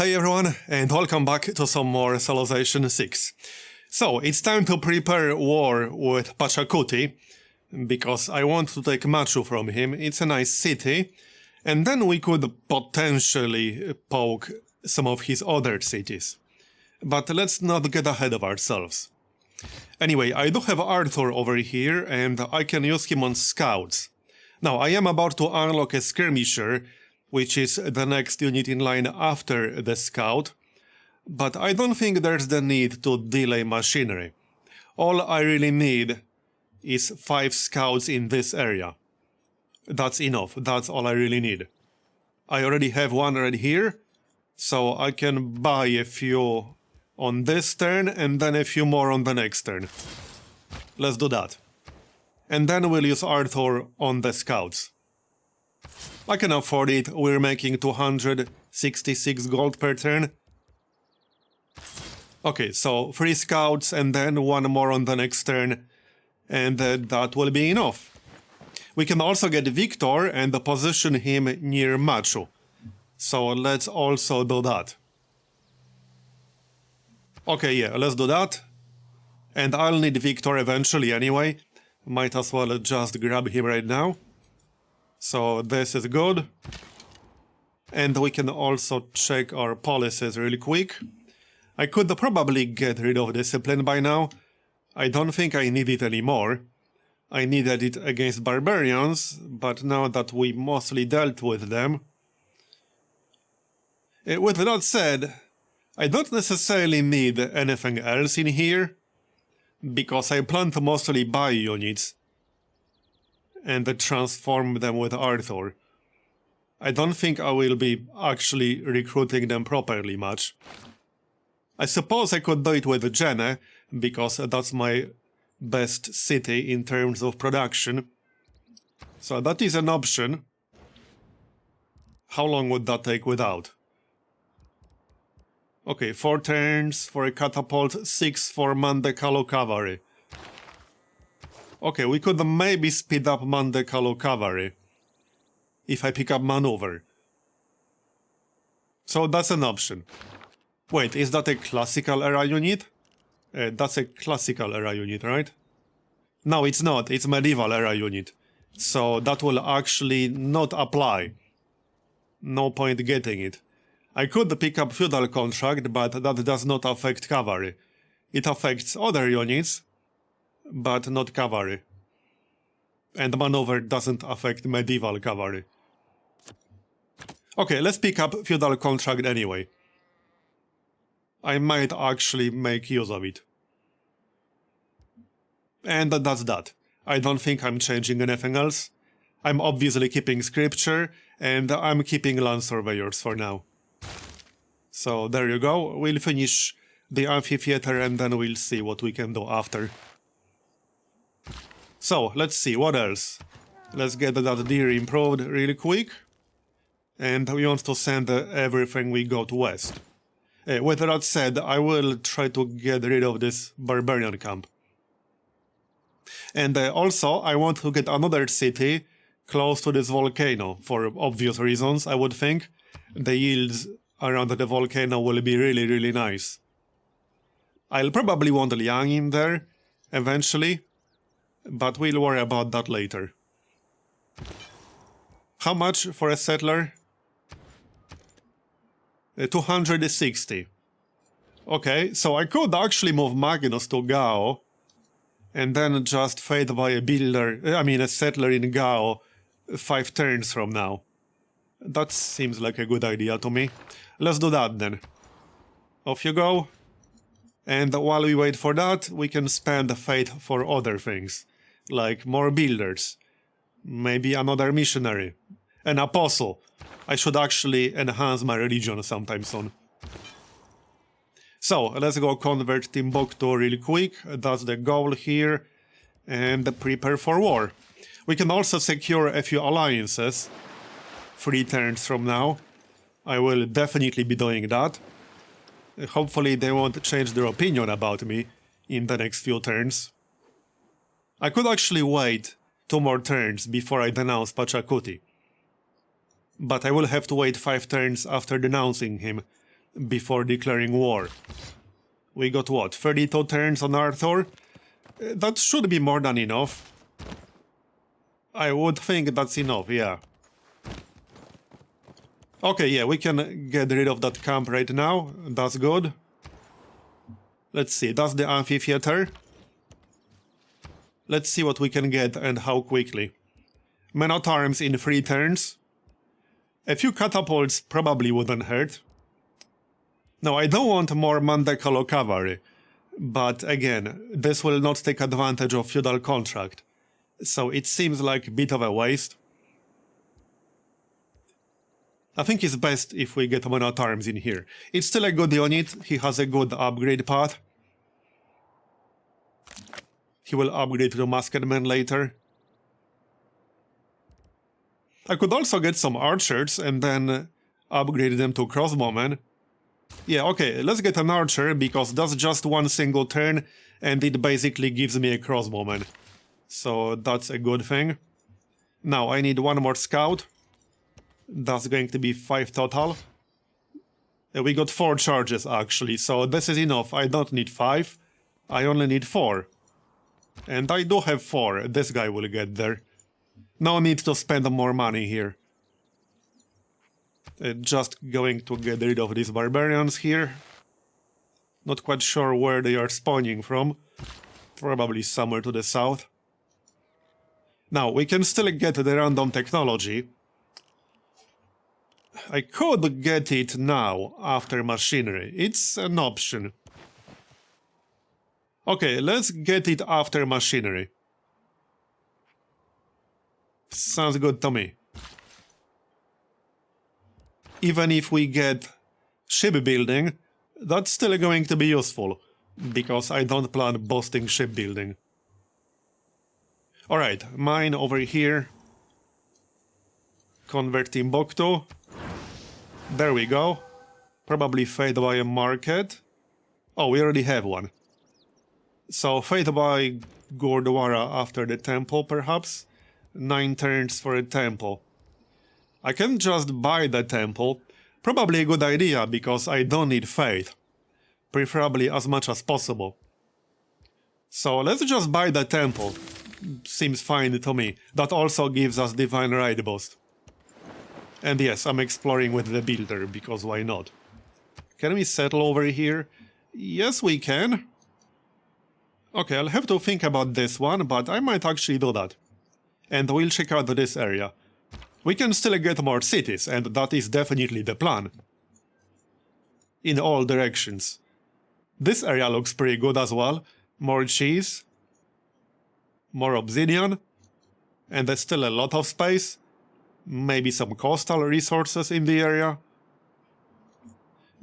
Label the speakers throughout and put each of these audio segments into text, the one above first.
Speaker 1: Hey everyone, and welcome back to some more Civilization 6. So, it's time to prepare war with Pachacuti, because I want to take Machu from him. It's a nice city, and then we could potentially poke some of his other cities. But let's not get ahead of ourselves. Anyway, I do have Arthur over here, and I can use him on scouts. Now, I am about to unlock a skirmisher, which is the next unit in line after the scout, but I don't think there's the need to delay machinery. All I really need is 5 scouts in this area. That's enough, that's all I really need. I already have one right here, so I can buy a few on this turn and then a few more on the next turn. Let's do that. And then we'll use Arthur on the scouts. I can afford it, we're making 266 gold per turn. Okay, so 3 scouts and then 1 more on the next turn, and that will be enough. We can also get Victor and position him near Machu. So let's also do that. Okay, yeah, let's do that. And I'll need Victor eventually anyway. Might as well just grab him right now. So this is good. And we can also check our policies really quick. I could probably get rid of discipline by now. I don't think I need it anymore. I needed it against barbarians, but now that we mostly dealt with them... With that said, I don't necessarily need anything else in here, because I plan to mostly buy units and transform them with Arthur. I don't think I will be actually recruiting them properly much. I suppose I could do it with Jene, because that's my best city in terms of production. So that is an option. How long would that take without? Okay, 4 turns for a catapult, 6 for Mandekalu cavalry. Okay, we could maybe speed up Mandekalu cavalry if I pick up maneuver. So that's an option. Wait, is that a classical era unit? That's a classical era unit, right? No, it's not. It's medieval era unit. So that will actually not apply. No point getting it. I could pick up feudal contract, but that does not affect cavalry. It affects other units, but not cavalry. And maneuver doesn't affect medieval cavalry. Okay, let's pick up feudal contract anyway. I might actually make use of it. And that's that. I don't think I'm changing anything else. I'm obviously keeping scripture, and I'm keeping land surveyors for now. So there you go, we'll finish the amphitheater and then we'll see what we can do after. So, let's see, what else? Let's get that deer improved really quick. And we want to send everything we got west. With that said, I will try to get rid of this barbarian camp. And also, I want to get another city close to this volcano, for obvious reasons, I would think. The yields around the volcano will be really, really nice. I'll probably want Liang in there, eventually, but we'll worry about that later. How much for a settler? 260. Okay, so I could actually move Magnus to Gao, and then just fade by a settler in Gao 5 turns from now. That seems like a good idea to me. Let's do that then. Off you go. And while we wait for that, we can spend fate for other things. Like more builders. Maybe another missionary. An apostle. I should actually enhance my religion sometime soon. So, let's go convert Timbuktu really quick. That's the goal here. And prepare for war. We can also secure a few alliances. 3 turns from now. I will definitely be doing that. Hopefully they won't change their opinion about me in the next few turns. I could actually wait 2 more turns before I denounce Pachacuti. But I will have to wait 5 turns after denouncing him before declaring war. We got what, 32 turns on Arthur? That should be more than enough. I would think that's enough, yeah. Okay, yeah, we can get rid of that camp right now. That's good. Let's see, that's the amphitheater. Let's see what we can get and how quickly. Men at arms in 3 turns. A few catapults probably wouldn't hurt. No, I don't want more Mandekalo cavalry. But again, this will not take advantage of feudal contract. So it seems like a bit of a waste. I think it's best if we get men at arms in here. It's still a good unit, he has a good upgrade path. He will upgrade to musketmen later. I could also get some archers and then upgrade them to crossbowmen. Yeah, okay, let's get an archer because that's just one single turn and it basically gives me a crossbowman. So that's a good thing. Now I need one more scout. That's going to be 5 total. We got 4 charges actually, so this is enough. I don't need 5. I only need 4. And I do have 4. This guy will get there. No need to spend more money here. Just going to get rid of these barbarians here. Not quite sure where they are spawning from. Probably somewhere to the south. Now, we can still get the random technology. I could get it now, after machinery. It's an option. Okay, let's get it after machinery. Sounds good to me. Even if we get shipbuilding, that's still going to be useful, because I don't plan boosting shipbuilding. Alright, mine over here. Convert Timbuktu. There we go. Probably fade by a market. Oh, we already have one. So fade by Gurdwara after the temple, perhaps. 9 turns for a temple. I can just buy the temple. Probably a good idea, because I don't need faith. Preferably as much as possible. So let's just buy the temple. Seems fine to me. That also gives us Divine Right boost. And yes, I'm exploring with the builder, because why not? Can we settle over here? Yes, we can. Okay, I'll have to think about this one, but I might actually do that. And we'll check out this area. We can still get more cities, and that is definitely the plan. In all directions. This area looks pretty good as well. More cheese. More obsidian. And there's still a lot of space. Maybe some coastal resources in the area.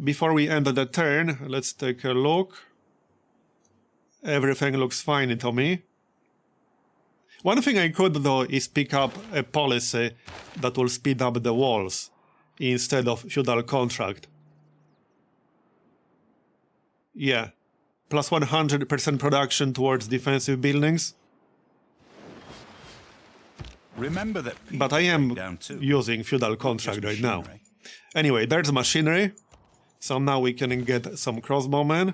Speaker 1: Before we end the turn, let's take a look. Everything looks fine to me. One thing I could do is pick up a policy that will speed up the walls instead of feudal contract. Yeah, plus 100% production towards defensive buildings.
Speaker 2: Remember that,
Speaker 1: but I am using feudal contract right now. Anyway, there's machinery. So now we can get some crossbowmen.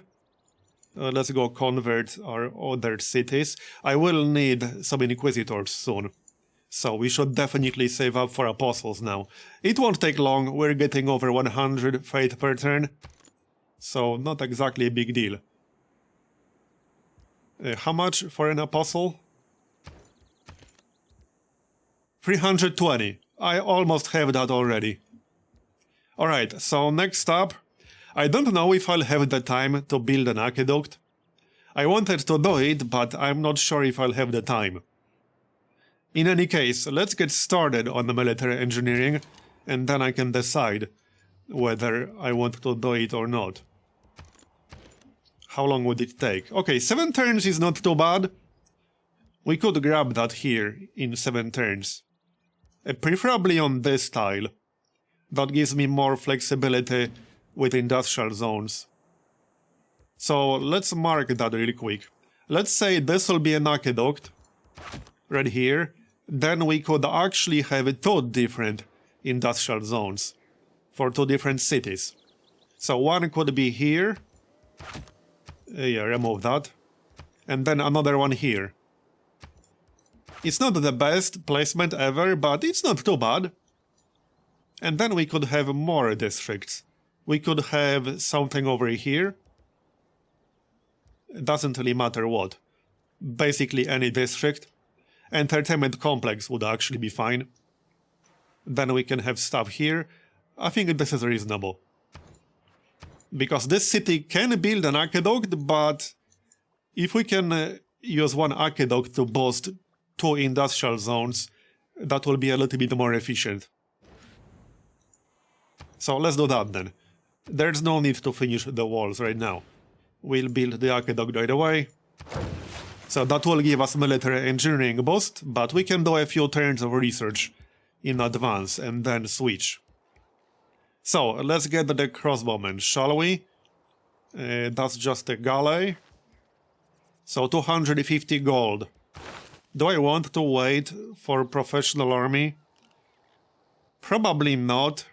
Speaker 1: Let's go convert our other cities. I will need some inquisitors soon. So we should definitely save up for apostles now. It won't take long, we're getting over 100 faith per turn. So not exactly a big deal. How much for an apostle? 320. I almost have that already. Alright, so next up. I don't know if I'll have the time to build an aqueduct. I wanted to do it, but I'm not sure if I'll have the time. In any case, let's get started on the military engineering, and then I can decide whether I want to do it or not. How long would it take? Okay, 7 turns is not too bad. We could grab that here in 7 turns. Preferably on this tile. That gives me more flexibility with industrial zones. So let's mark that really quick. Let's say this will be an aqueduct, right here. Then we could actually have 2 different industrial zones for 2 different cities. So one could be here. Yeah, remove that. And then another one here. It's not the best placement ever, but it's not too bad. And then we could have more districts. We could have something over here. It doesn't really matter what. Basically any district. Entertainment complex would actually be fine. Then we can have stuff here. I think this is reasonable. Because this city can build an aqueduct, but if we can use one aqueduct to boost 2 industrial zones, that will be a little bit more efficient. So let's do that then. There's no need to finish the walls right now. We'll build the aqueduct right away. So that will give us military engineering boost, but we can do a few turns of research in advance and then switch. So let's get the crossbowmen, shall we? That's just a galley. So 250 gold. Do I want to wait for professional army? Probably not.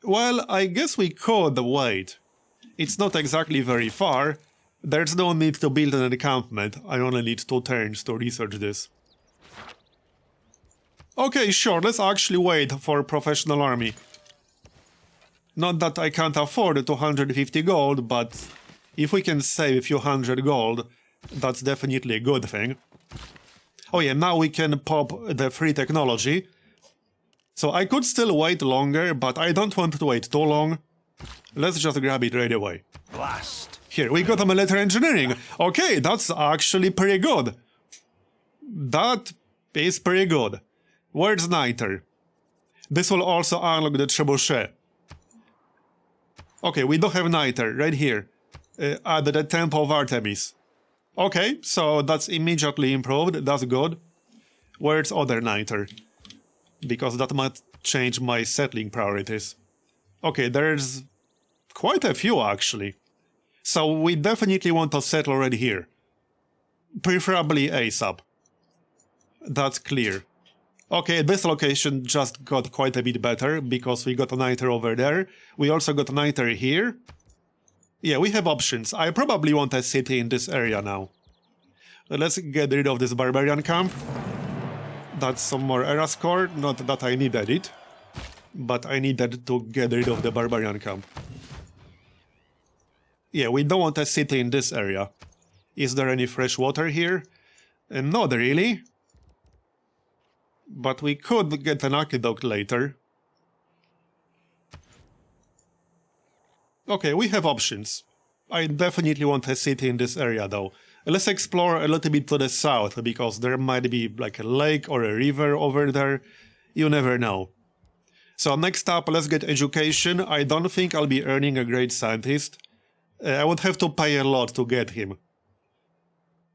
Speaker 1: Well, I guess we could wait. It's not exactly very far. There's no need to build an encampment. I only need 2 turns to research this. Okay, sure, let's actually wait for professional army. Not that I can't afford 250 gold, but if we can save a few hundred gold, that's definitely a good thing. Oh yeah, now we can pop the free technology. So I could still wait longer, but I don't want to wait too long. Let's just grab it right away.
Speaker 2: Blast.
Speaker 1: Here, we got a military engineering. Okay, that's actually pretty good. That is pretty good. Where's Niter? This will also unlock the trebuchet. Okay, we do have Niter right here. At the Temple of Artemis. Okay, so that's immediately improved. That's good. Where's other Niter? Because that might change my settling priorities. Okay, there's quite a few actually. So we definitely want to settle right here. Preferably ASAP. That's clear. Okay, this location just got quite a bit better because we got a Niter over there. We also got a Niter here. Yeah, we have options. I probably want a city in this area now. Let's get rid of this barbarian camp. That's some more era score. Not that I needed it, but I needed to get rid of the barbarian camp. Yeah, we don't want a city in this area. Is there any fresh water here? Not really. But we could get an aqueduct later. Okay, we have options. I definitely want a city in this area though. Let's explore a little bit to the south, because there might be like a lake or a river over there. You never know. So next up, let's get education. I don't think I'll be earning a great scientist. I would have to pay a lot to get him.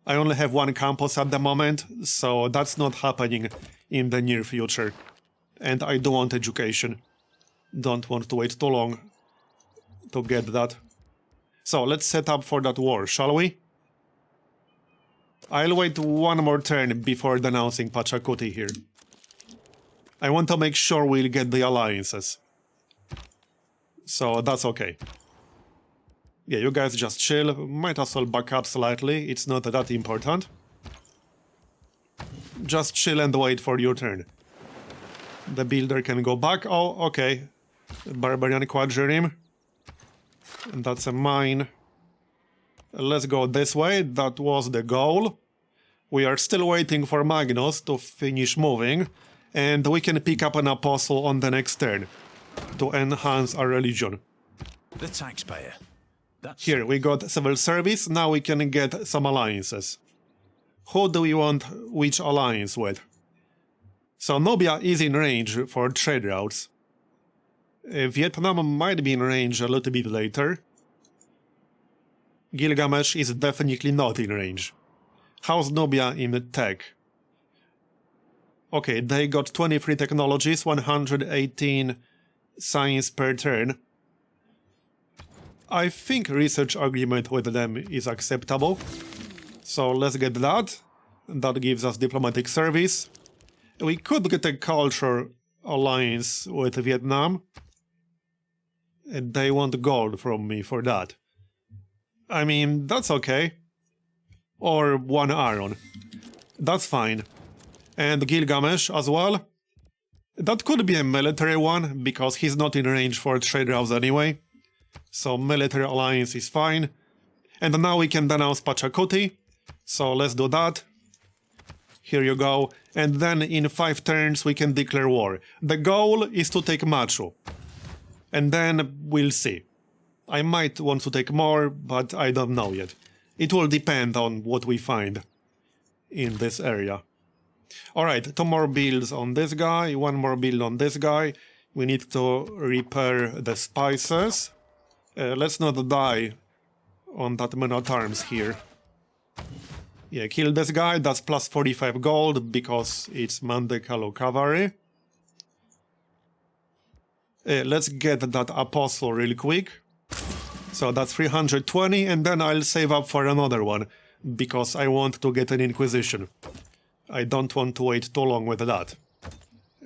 Speaker 1: I only have 1 campus at the moment, so that's not happening in the near future. And I do want education. Don't want to wait too long to get that. So let's set up for that war, shall we? I'll wait 1 more turn before denouncing Pachacuti here. I want to make sure we'll get the alliances. So that's okay. Yeah, you guys just chill. Might as well back up slightly. It's not that important. Just chill and wait for your turn. The builder can go back. Oh, okay. Barbarian quadrireme. And that's a mine. Let's go this way. That was the goal. We are still waiting for Magnus to finish moving. And we can pick up an apostle on the next turn to enhance our religion.
Speaker 2: The taxpayer. That's
Speaker 1: Here, we got civil service. Now we can get some alliances. Who do we want which alliance with? So Nubia is in range for trade routes. Vietnam might be in range a little bit later. Gilgamesh is definitely not in range. How's Nubia in tech? Okay, they got 23 technologies, 118 science per turn. I think research agreement with them is acceptable. So let's get that. That gives us diplomatic service. We could get a culture alliance with Vietnam. And they want gold from me for that. I mean, that's okay. Or 1 iron. That's fine. And Gilgamesh as well. That could be a military one, because he's not in range for trade routes anyway. So military alliance is fine. And now we can denounce Pachacuti. So let's do that. Here you go. And then in 5 turns we can declare war. The goal is to take Machu. And then we'll see. I might want to take more, but I don't know yet. It will depend on what we find in this area. Alright, 2 more builds on this guy, 1 more build on this guy. We need to repair the spices. Let's not die on that men at arms here. Yeah, kill this guy, that's plus 45 gold because it's Mandekalu cavalry. Let's get that apostle really quick. So that's 320, and then I'll save up for another one, because I want to get an Inquisition. I don't want to wait too long with that.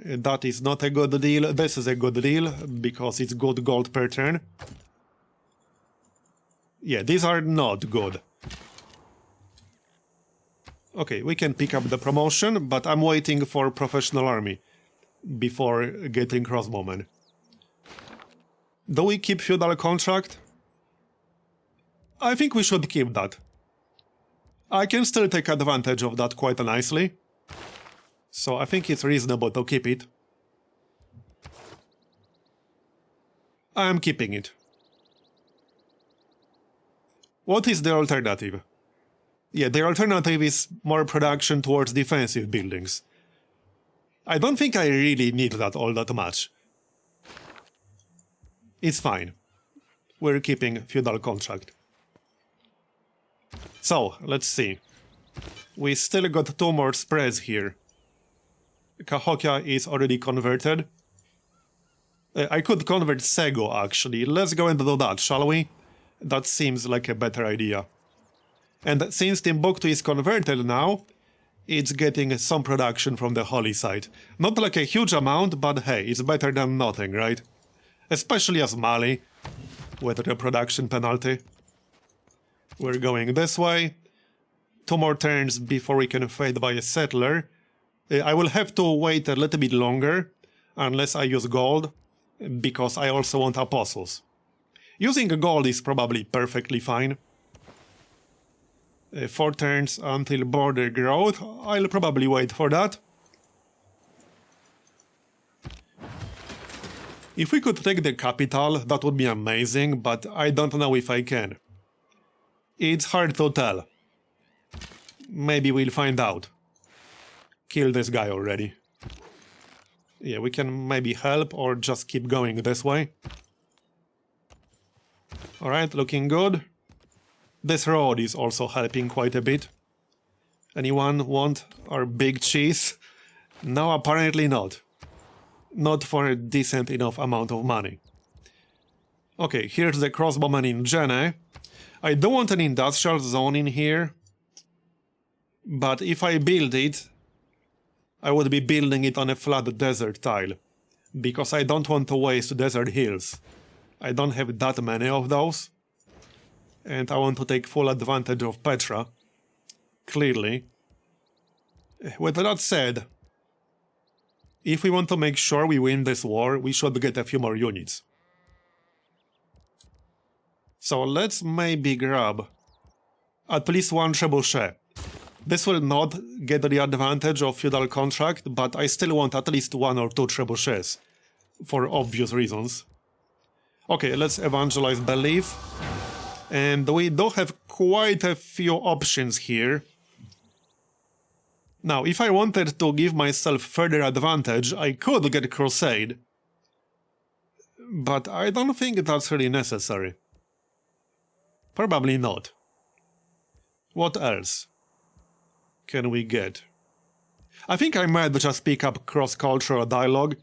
Speaker 1: That is not a good deal. This is a good deal, because it's good gold per turn. Yeah, these are not good. Okay, we can pick up the promotion, but I'm waiting for professional army before getting crossbowmen. Do we keep feudal contract? I think we should keep that. I can still take advantage of that quite nicely. So I think it's reasonable to keep it. I am keeping it. What is the alternative? Yeah, the alternative is more production towards defensive buildings. I don't think I really need that all that much. It's fine. We're keeping feudal contract. So, let's see. We still got 2 more spreads here. Cahokia is already converted. I could convert Sego, actually. Let's go and do that, shall we? That seems like a better idea. And since Timbuktu is converted now, it's getting some production from the holy side. Not like a huge amount, but hey, it's better than nothing, right? Especially as Mali, with the production penalty. We're going this way. 2 more turns before we can fade by a settler. I will have to wait a little bit longer, unless I use gold, because I also want apostles. Using gold is probably perfectly fine. 4 turns until border growth. I'll probably wait for that. If we could take the capital, that would be amazing, but I don't know if I can. It's hard to tell. Maybe we'll find out. Kill this guy already. Yeah, we can maybe help or just keep going this way. Alright, looking good. This road is also helping quite a bit. Anyone want our big cheese? No, apparently not. Not for a decent enough amount of money. Okay, here's the crossbowman in Jene. I don't want an industrial zone in here. But if I build it, I would be building it on a flat desert tile. Because I don't want to waste desert hills. I don't have that many of those. And I want to take full advantage of Petra. Clearly. With that said, if we want to make sure we win this war, we should get a few more units. So let's maybe grab at least 1 trebuchet. This will not get the advantage of feudal contract, but I still want at least 1 or 2 trebuchets. For obvious reasons. Okay, let's evangelize belief. And we do have quite a few options here. Now, if I wanted to give myself further advantage, I could get Crusade. But I don't think that's really necessary. Probably not. What else can we get? I think I might just pick up cross-cultural dialogue,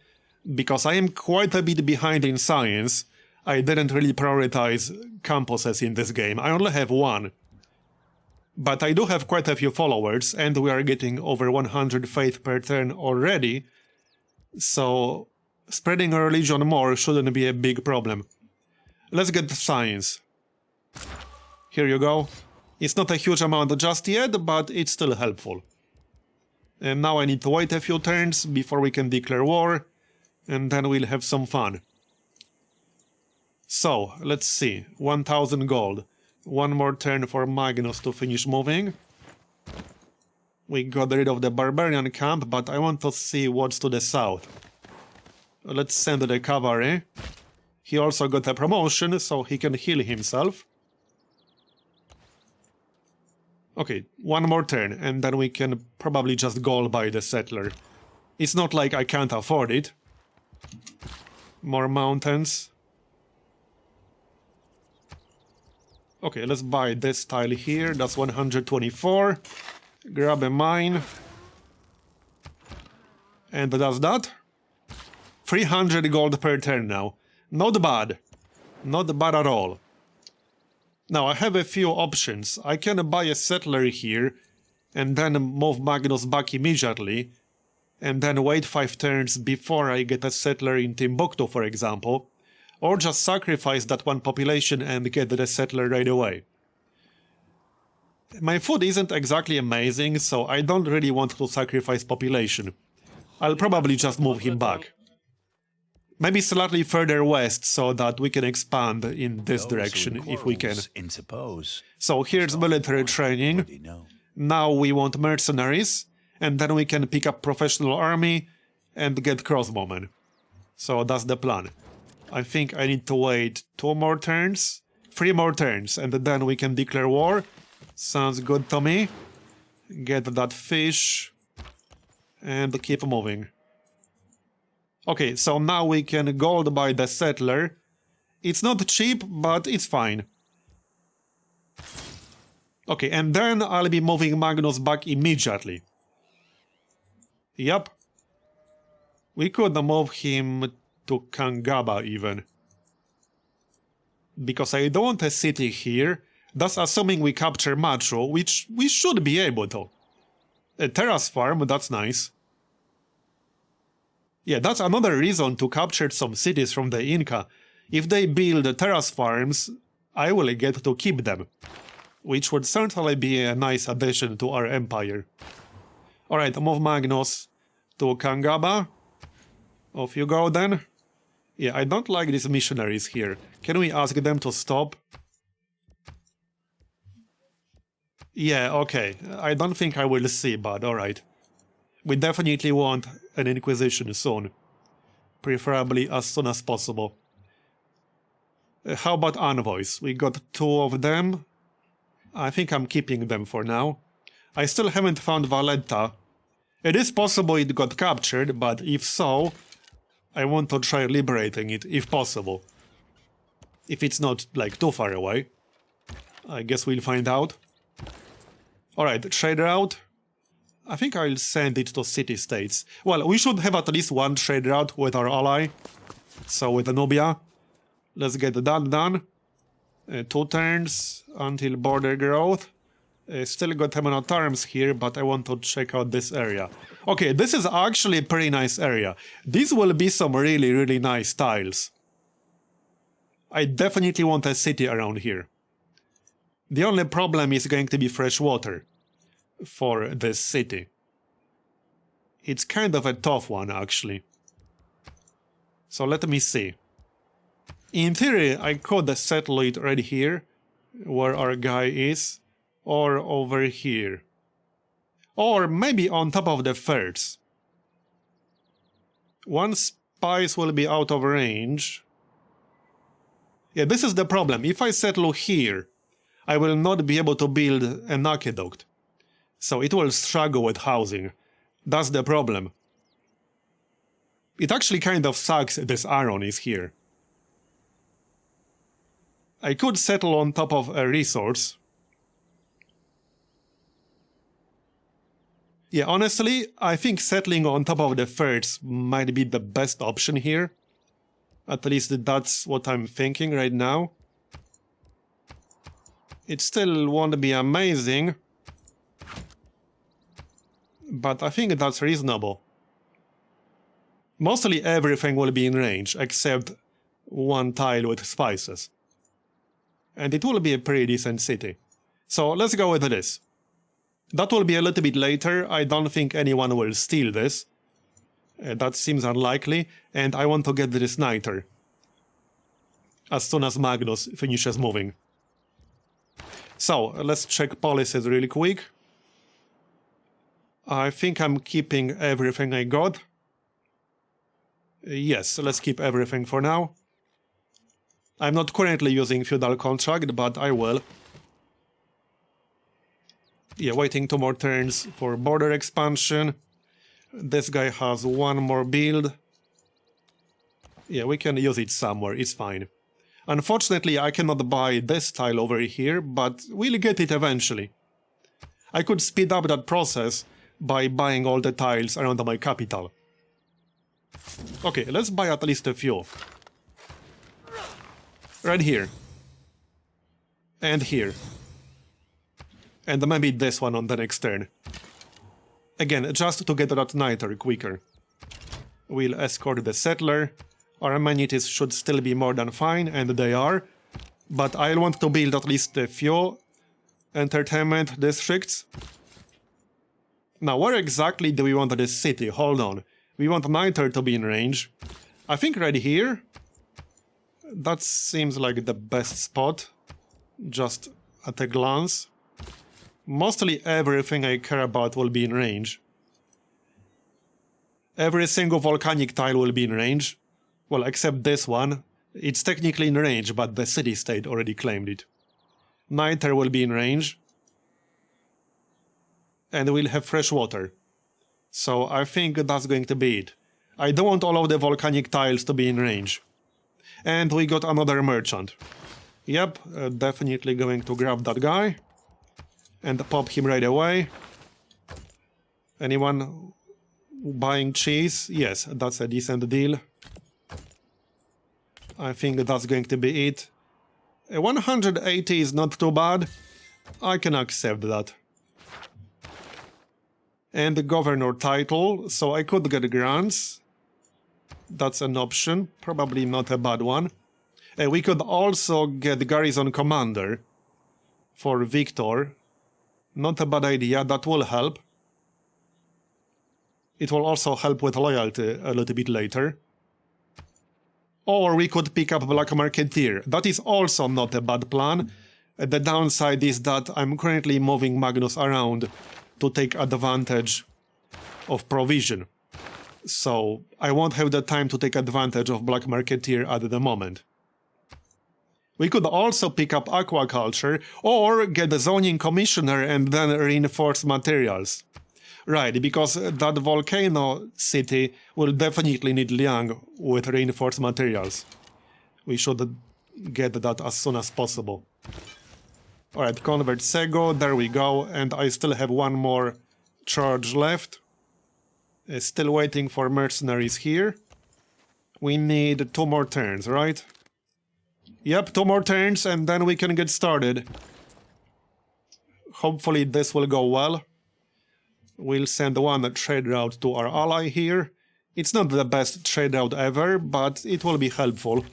Speaker 1: because I am quite a bit behind in science. I didn't really prioritize campuses in this game. I only have 1. But I do have quite a few followers, and we are getting over 100 faith per turn already. So spreading our religion more shouldn't be a big problem. Let's get the science. Here you go. It's not a huge amount just yet, but it's still helpful. And now I need to wait a few turns before we can declare war, and then we'll have some fun. So, let's see. 1000 gold. One more turn for Magnus to finish moving. We got rid of the barbarian camp, but I want to see what's to the south. Let's send the cavalry. He also got a promotion, so he can heal himself. Okay, one more turn, and then we can probably just goal buy the settler. It's not like I can't afford it. More mountains. Okay, let's buy this tile here. That's 124. Grab a mine. And that's that. 300 gold per turn now. Not bad. Not bad at all. Now, I have a few options. I can buy a settler here, and then move Magnus back immediately, and then wait 5 turns before I get a settler in Timbuktu, for example, or just sacrifice that one population and get the settler right away. My food isn't exactly amazing, so I don't really want to sacrifice population. I'll probably just move him back. Maybe slightly further west, so that we can expand in this direction, if we can. So here's military training. Now we want mercenaries, and then we can pick up professional army and get crossbowmen. So that's the plan. I think I need to wait 2 more turns, 3 more turns, and then we can declare war. Sounds good to me. Get that fish, and keep moving. Okay, so now we can gold buy the settler. It's not cheap, but it's fine. Okay, and then I'll be moving Magnus back immediately. Yep. We could move him to Kangaba even. Because I don't want a city here. That's assuming we capture Machu, which we should be able to. A terrace farm, that's nice. Yeah, that's another reason to capture some cities from the Inca. If they build terrace farms, I will get to keep them. Which would certainly be a nice addition to our empire. Alright, move Magnus to Kangaba. Off you go then. Yeah, I don't like these missionaries here. Can we ask them to stop? Yeah, okay. I don't think I will see, but alright. We definitely want an Inquisition soon. Preferably as soon as possible. How about envoys? We got 2 of them. I think I'm keeping them for now. I still haven't found Valletta. It is possible it got captured, but if so, I want to try liberating it, if possible. If it's not, like, too far away. I guess we'll find out. Alright, trade route. I think I'll send it to city-states. Well, we should have at least one trade route with our ally. So with Nubia. Let's get that done. 2 turns until border growth. Still got Temenot terms here, but I want to check out this area. Okay, this is actually a pretty nice area. These will be some really, really nice tiles. I definitely want a city around here. The only problem is going to be fresh water for this city. It's kind of a tough one, actually. So let me see. In theory, I could settle it right here, where our guy is, or over here. Or maybe on top of the first. One spice will be out of range. Yeah, this is the problem. If I settle here, I will not be able to build an aqueduct. So it will struggle with housing. That's the problem. It actually kind of sucks this iron is here. I could settle on top of a resource. Yeah, honestly, I think settling on top of the first might be the best option here. At least that's what I'm thinking right now. It still won't be amazing, but I think that's reasonable. Mostly everything will be in range, except one tile with spices. And it will be a pretty decent city. So let's go with this. That will be a little bit later. I don't think anyone will steal this. That seems unlikely. And I want to get this niter as soon as Magnus finishes moving. So let's check policies really quick. I think I'm keeping everything I got. Yes, let's keep everything for now. I'm not currently using feudal contract, but I will. Yeah, waiting 2 more turns for border expansion. This guy has 1 more build. Yeah, we can use it somewhere, it's fine. Unfortunately, I cannot buy this tile over here, but we'll get it eventually. I could speed up that process by buying all the tiles around my capital. Okay, let's buy at least a few. Right here. And here. And maybe this one on the next turn. Again, just to get that niter quicker. We'll escort the settler. Our amenities should still be more than fine, and they are. But I'll want to build at least a few entertainment districts. Now, where exactly do we want this city? Hold on. We want niter to be in range. I think right here. That seems like the best spot. Just at a glance. Mostly everything I care about will be in range. Every single volcanic tile will be in range. Well, except this one. It's technically in range, but the city-state already claimed it. Niter will be in range. And we'll have fresh water. So I think that's going to be it. I don't want all of the volcanic tiles to be in range. And we got another merchant. Yep, definitely going to grab that guy. And pop him right away. Anyone buying cheese? Yes, that's a decent deal. I think that's going to be it. 180 is not too bad. I can accept that. And the governor title, so I could get grants. That's an option, probably not a bad one. We could also get garrison commander for Victor. Not a bad idea, that will help. It will also help with loyalty a little bit later. Or we could pick up Black Marketeer. That is also not a bad plan. The downside is that I'm currently moving Magnus around to take advantage of provision. So I won't have the time to take advantage of Black Marketeer at the moment. We could also pick up aquaculture or get the zoning commissioner and then reinforce materials. Right, because that volcano city will definitely need Liang with reinforced materials. We should get that as soon as possible. Alright, convert Sego, there we go, and I still have 1 more charge left. Still waiting for mercenaries here. We need 2 more turns, right? Yep, 2 more turns and then we can get started. Hopefully this will go well. We'll send 1 trade route to our ally here. It's not the best trade route ever, but it will be helpful.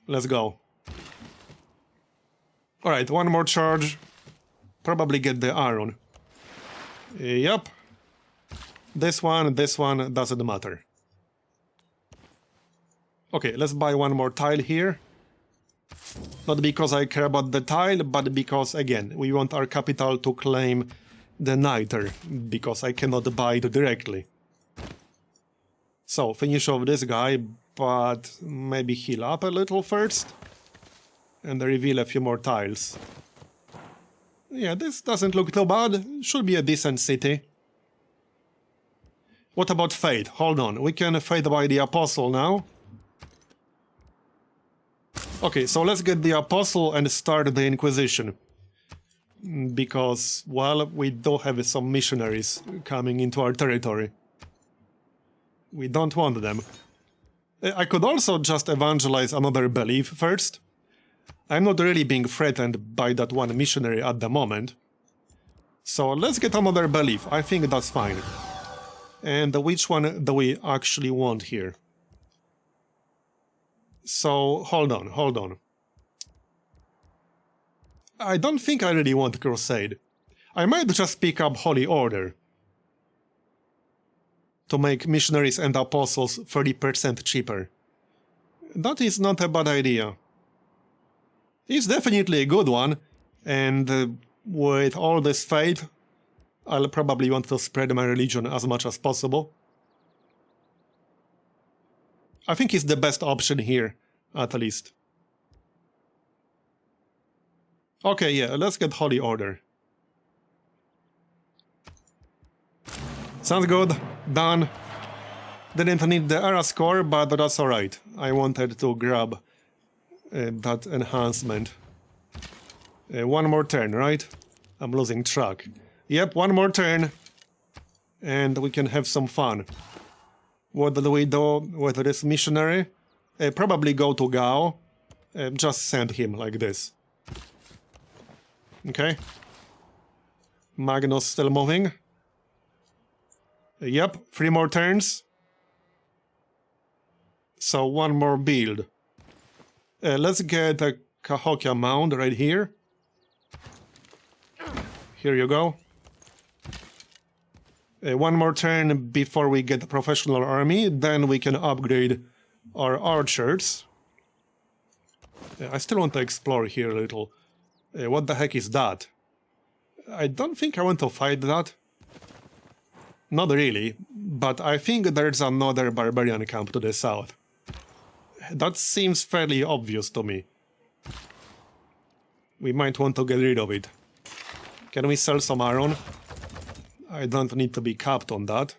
Speaker 1: Let's go. Alright, 1 more charge. Probably get the iron. Yep. This one, doesn't matter. Okay, let's buy 1 more tile here. Not because I care about the tile, but because, again, we want our capital to claim the niter, because I cannot buy it directly. So, finish off this guy, but maybe heal up a little first. And reveal a few more tiles. Yeah, this doesn't look too bad. Should be a decent city. What about Fate? Hold on, we can Fate by the Apostle now. Okay, so let's get the Apostle and start the Inquisition. Because, well, we do have some missionaries coming into our territory. We don't want them. I could also just evangelize another belief first. I'm not really being threatened by that 1 missionary at the moment. So let's get another belief, I think that's fine. And which one do we actually want here? So, hold on. I don't think I really want Crusade. I might just pick up Holy Order to make missionaries and apostles 30% cheaper. That is not a bad idea. It's definitely a good one, and with all this faith, I'll probably want to spread my religion as much as possible. I think it's the best option here, at least. Okay, yeah, let's get Holy Order. Sounds good. Done. Didn't need the era score, but that's alright. I wanted to grab that enhancement. One more turn, right? I'm losing track. Yep, one more turn. And we can have some fun. What do we do with this missionary? Probably go to Gao. Just send him like this. Okay. Magnus still moving. Yep, 3 more turns. So one more build. Let's get a Cahokia Mound right here. Here you go. One more turn before we get a professional army, then we can upgrade our archers. I still want to explore here a little. What the heck is that? I don't think I want to fight that. Not really, but I think there's another barbarian camp to the south. That seems fairly obvious to me. We might want to get rid of it. Can we sell some iron? I don't need to be capped on that.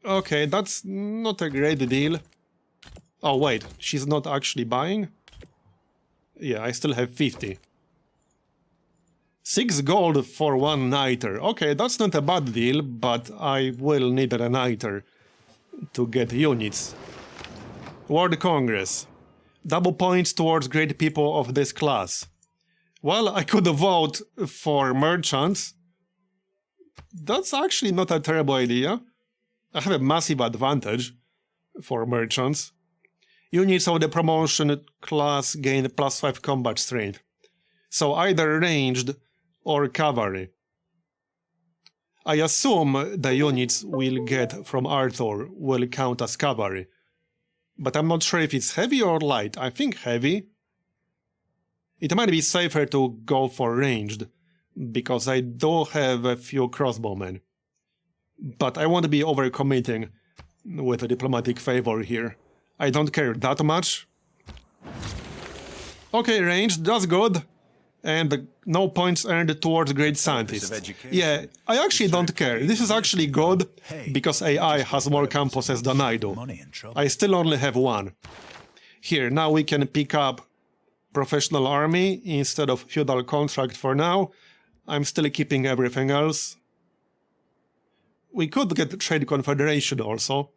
Speaker 1: Okay, that's not a great deal. Oh wait, she's not actually buying? Yeah, I still have 50. 6 gold for 1 niter. Okay, that's not a bad deal, but I will need a niter to get units. World Congress. Double points towards great people of this class. Well, I could vote for merchants. That's actually not a terrible idea. I have a massive advantage for merchants. Units of the promotion class gain +5 combat strength. So either ranged or cavalry. I assume the units we'll get from Arthur will count as cavalry. But I'm not sure if it's heavy or light. I think heavy. It might be safer to go for ranged, because I do have a few crossbowmen. But I won't be overcommitting with a diplomatic favor here. I don't care that much. Okay, ranged, that's good. And no points earned towards great scientist. Yeah, I actually don't care. This is actually good, because AI has more campuses than I do. I still only have 1. Here, now we can pick up professional army instead of feudal contract for now. I'm still keeping everything else. We could get trade confederation also.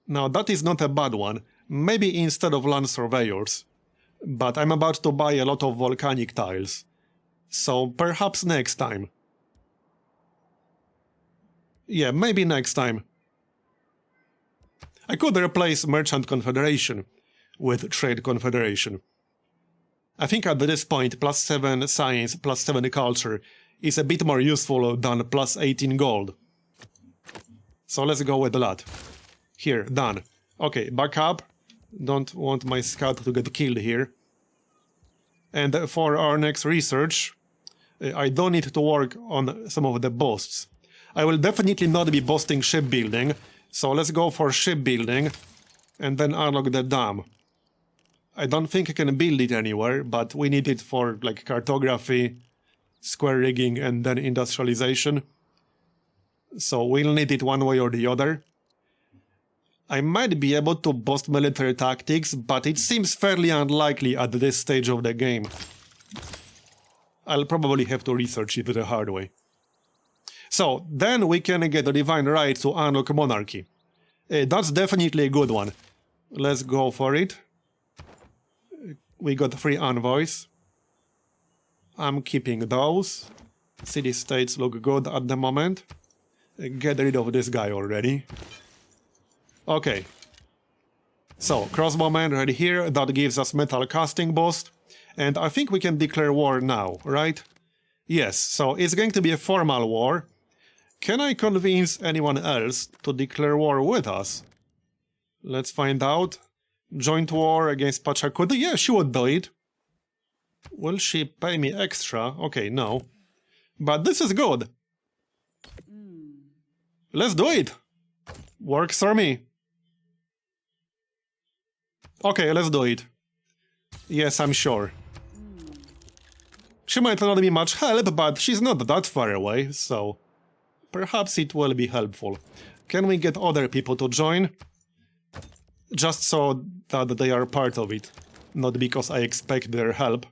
Speaker 1: Now that is not a bad one. Maybe instead of land surveyors. But I'm about to buy a lot of volcanic tiles. So perhaps next time. Yeah, maybe next time. I could replace Merchant Confederation with Trade Confederation. I think at this point +7 science, +7 culture is a bit more useful than +18 gold. So let's go with that. Here, done. Okay, back up. Don't want my scout to get killed here. And for our next research, I do need to work on some of the boasts. I will definitely not be boasting shipbuilding, so let's go for shipbuilding and then unlock the dam. I don't think I can build it anywhere, but we need it for like cartography, square rigging, and then industrialization. So we'll need it one way or the other. I might be able to boast military tactics, but it seems fairly unlikely at this stage of the game. I'll probably have to research it the hard way. So, then we can get the divine right to unlock monarchy. That's definitely a good one. Let's go for it. We got 3 envoys. I'm keeping those. City-states look good at the moment. Get rid of this guy already. Okay. So, crossbowman right here, that gives us metal casting boost. And I think we can declare war now, right? Yes, so it's going to be a formal war. Can I convince anyone else to declare war with us? Let's find out. Joint war against Pachacuti? Yeah, she would do it. Will she pay me extra? Okay, no. But this is good. Let's do it. Works for me. Okay, let's do it. Yes, I'm sure. She might not be much help, but she's not that far away, so perhaps it will be helpful. Can we get other people to join? Just so that they are part of it, not because I expect their help.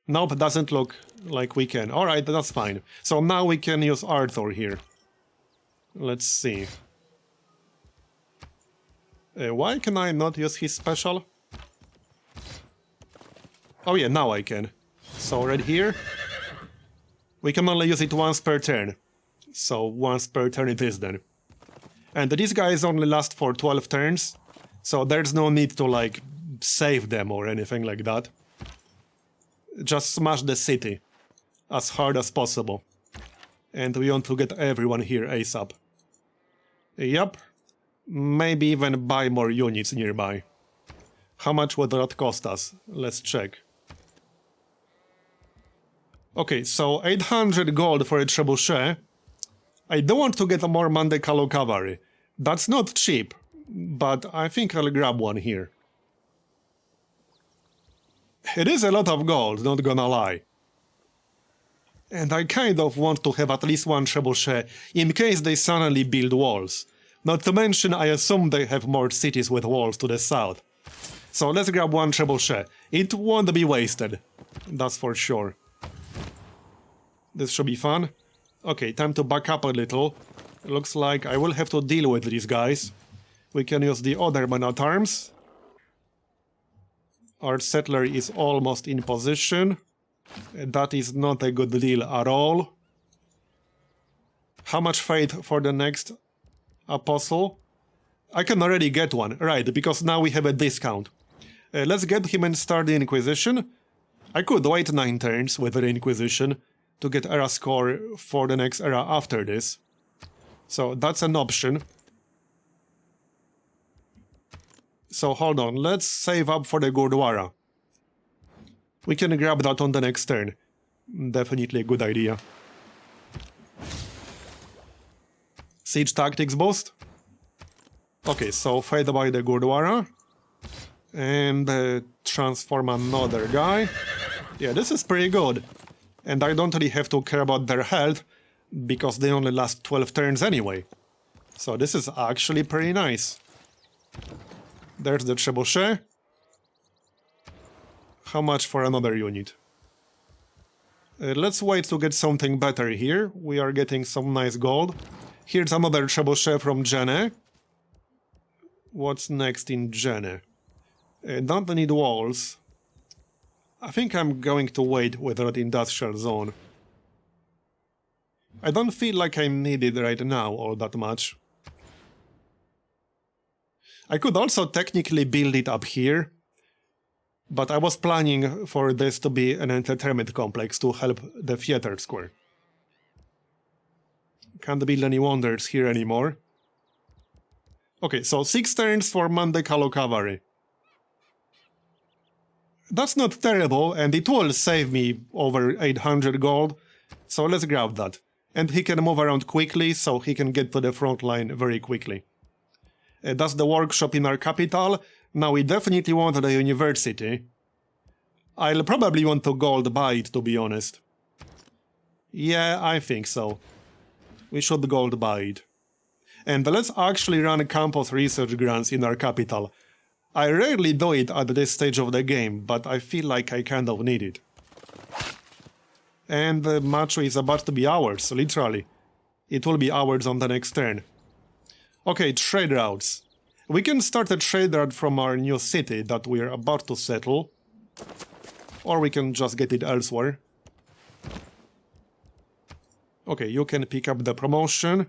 Speaker 1: Nope, doesn't look like we can. Alright, that's fine. So now we can use Arthur here. Let's see. Why can I not use his special? Oh yeah, now I can. So right here, we can only use it once per turn. So once per turn it is then. And these guys only last for 12 turns, so there's no need to like save them or anything like that. Just smash the city as hard as possible. And we want to get everyone here ASAP. Yup. Maybe even buy more units nearby. How much would that cost us? Let's check. Okay, so 800 gold for a trebuchet. I don't want to get a more Mandekalo cavalry. That's not cheap, but I think I'll grab one here. It is a lot of gold, not gonna lie. And I kind of want to have at least one trebuchet in case they suddenly build walls. Not to mention, I assume they have more cities with walls to the south. So let's grab one trebuchet. It won't be wasted. That's for sure. This should be fun. Okay, time to back up a little. Looks like I will have to deal with these guys. We can use the other man-at-arms. Our settler is almost in position. That is not a good deal at all. How much faith for the next apostle? I can already get one, right, because now we have a discount. Let's get him and start the Inquisition. I could wait 9 turns with the Inquisition to get era score for the next era after this. So that's an option. So hold on, let's save up for the Gurdwara. We can grab that on the next turn. Definitely a good idea. Siege tactics boost. Okay, so fade by the Gurdwara. And transform another guy. Yeah, this is pretty good. And I don't really have to care about their health, because they only last 12 turns anyway. So this is actually pretty nice. There's the trebuchet. How much for another unit? Let's wait to get something better here. We are getting some nice gold. Here's another trebuchet from Jene. What's next in Jene? Don't need walls. I think I'm going to wait with that industrial zone. I don't feel like I need it right now all that much. I could also technically build it up here, but I was planning for this to be an entertainment complex to help the theater square. Can't build any wonders here anymore. Okay, so 6 turns for Mandekalo cavalry. That's not terrible, and it will save me over 800 gold, so let's grab that. And he can move around quickly, so he can get to the front line very quickly. That's the workshop in our capital. Now we definitely want the university. I'll probably want to gold buy it, to be honest. Yeah, I think so. We should gold buy it. And let's actually run campus research grants in our capital. I rarely do it at this stage of the game, but I feel like I kind of need it. And the match is about to be ours, literally. It will be ours on the next turn. Okay, trade routes. We can start a trade route from our new city that we are about to settle. Or we can just get it elsewhere. Okay, you can pick up the promotion.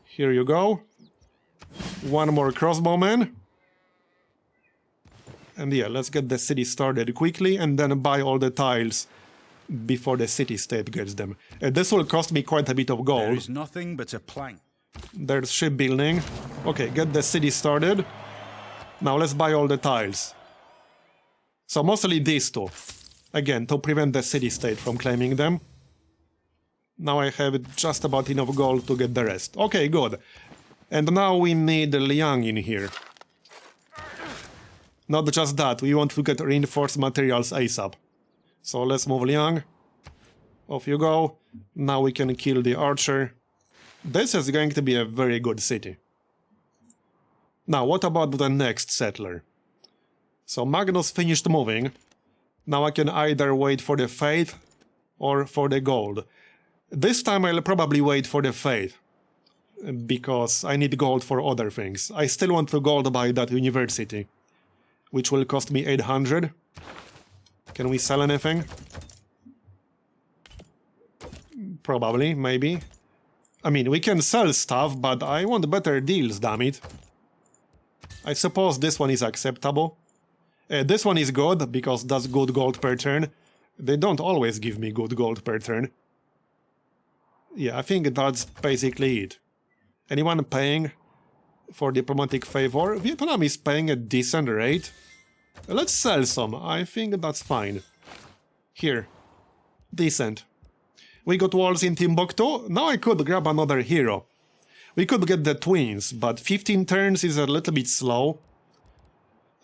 Speaker 1: Here you go. One more crossbowman. And yeah, let's get the city started quickly and then buy all the tiles before the city-state gets them. This will cost me quite a bit of
Speaker 2: There
Speaker 1: gold.
Speaker 2: is nothing but a plank.
Speaker 1: There's shipbuilding. Okay, get the city started. Now let's buy all the tiles. So mostly these two. Again, to prevent the city-state from claiming them. Now I have just about enough gold to get the rest. Okay, good. And now we need Liang in here. Not just that, we want to get reinforced materials ASAP. So let's move Liang. Off you go. Now we can kill the archer. This is going to be a very good city. Now, what about the next settler? So Magnus finished moving. Now I can either wait for the faith or for the gold. This time I'll probably wait for the faith, because I need gold for other things. I still want to gold buy that university, which will cost me 800. Can we sell anything? Probably, maybe. I mean, we can sell stuff, but I want better deals, damn it. I suppose this one is acceptable. This one is good, because that's good gold per turn. They don't always give me good gold per turn. Yeah, I think that's basically it. Anyone paying for diplomatic favor? Vietnam is paying a decent rate. Let's sell some. I think that's fine. Here. Decent. We got walls in Timbuktu. Now I could grab another hero. We could get the twins, but 15 turns is a little bit slow.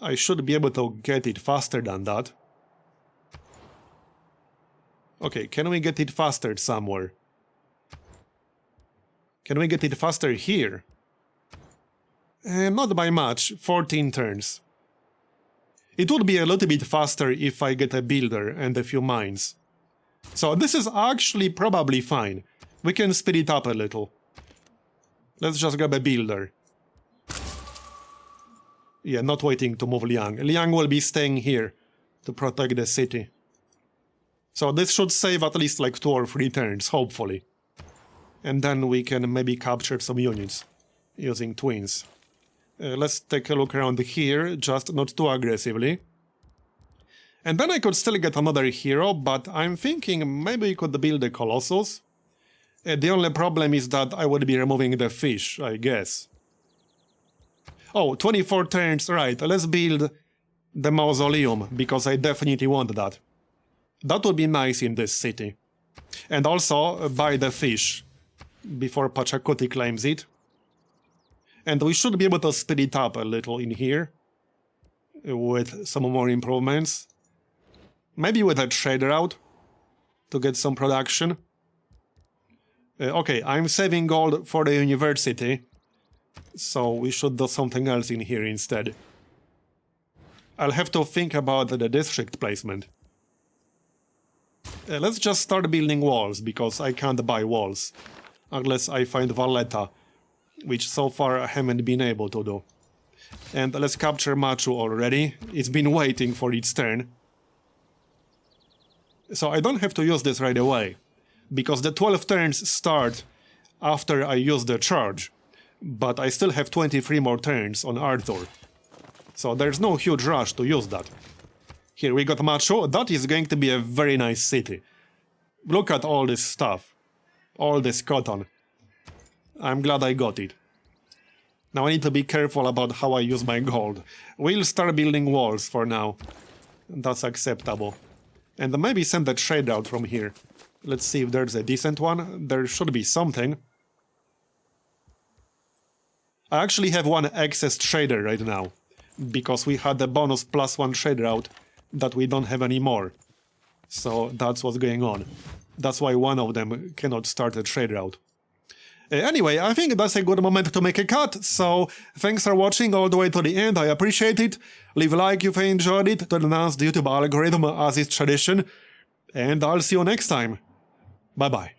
Speaker 1: I should be able to get it faster than that. Okay, can we get it faster somewhere? Can we get it faster here? Not by much, 14 turns. It would be a little bit faster if I get a builder and a few mines. So this is actually probably fine. We can speed it up a little. Let's just grab a builder. Yeah, not waiting to move Liang. Liang will be staying here to protect the city. So this should save at least like 2 or 3 turns, hopefully. And then we can maybe capture some units using twins. Let's take a look around here, just not too aggressively. And then I could still get another hero, but I'm thinking maybe we could build a Colossus. The only problem is that I would be removing the fish, I guess. Oh, 24 turns, right, let's build the mausoleum, because I definitely want that. That would be nice in this city. And also buy the fish before Pachacuti claims it. And we should be able to speed it up a little in here with some more improvements. Maybe with a trade route to get some production. Okay, I'm saving gold for the university, so we should do something else in here instead. I'll have to think about the district placement. Let's just start building walls, because I can't buy walls unless I find Valletta, which so far I haven't been able to do. And let's capture Machu already. It's been waiting for its turn. So I don't have to use this right away, because the 12 turns start after I use the charge. But I still have 23 more turns on Arthur. So there's no huge rush to use that. Here we got Machu. That is going to be a very nice city. Look at all this stuff. All this cotton. I'm glad I got it. Now I need to be careful about how I use my gold. We'll start building walls for now. That's acceptable. And maybe send a trade route from here. Let's see if there's a decent one. There should be something. I actually have one excess trader right now, because we had the bonus +1 trade route that we don't have anymore. So that's what's going on. That's why one of them cannot start a trade route. Anyway, I think that's a good moment to make a cut, so thanks for watching all the way to the end, I appreciate it. Leave a like if you enjoyed it to enhance the YouTube algorithm as is tradition, and I'll see you next time. Bye bye.